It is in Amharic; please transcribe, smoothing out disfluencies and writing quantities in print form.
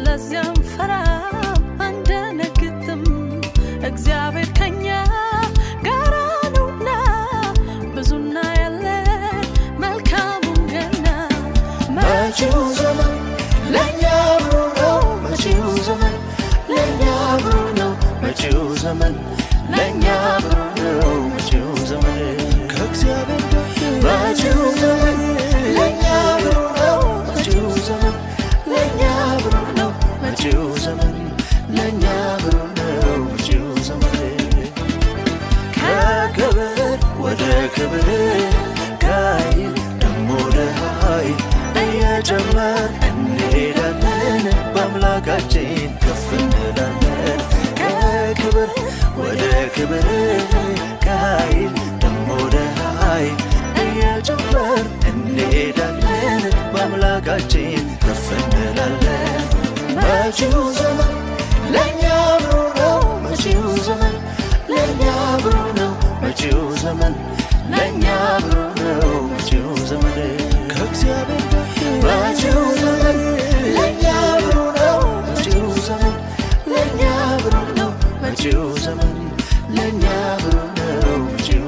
ስለዚያም ፈራ አንደነግጥም እግዚአብሔር ከኛ ጋር ነውና ብዙና ያለ መልካሙን ገና መጪው ዘመን ለኛ ብሩህ ነው መጪው ዘመን ለኛ ብሩህ ነው መጪው ዘመን ለኛ ብሩህ ነው መጪው ዘመን ከእግዚአብሔር ጋር መጪው ዘመን ለኛ ብሩህ ነው መጪው ዘመን ለኛ ብሩህ ነው መጪው ዘመን ለኛ ብሩህ ነው መጪው ዘመን ከክብር ወደ ክብር ከኃይል ደሞ ወደ ኃይል እየጨመርን እንሄዳለን በአምላካችን ከፍ እንላለን ከክብር ወደ ክብር ከኃይል ደሞ ወደ ኃይል እየጨመርን እንሄዳለን በአምላካችን ከፍ እንላለን መጪው ዘመን ለኛ ብሩህ ነው መጪው ዘመን ለኛ ብሩህ ነው መጪው ዘመን ለኛ ብሩህ ነው መጪው ዘመን ከእግዚአብሔር ጋር መጪው ዘመን ለኛ ብሩህ ነው መጪው ዘመን ለኛ ብሩህ ነው መጪው ዘመን ለኛ ብሩህ ነው መጪው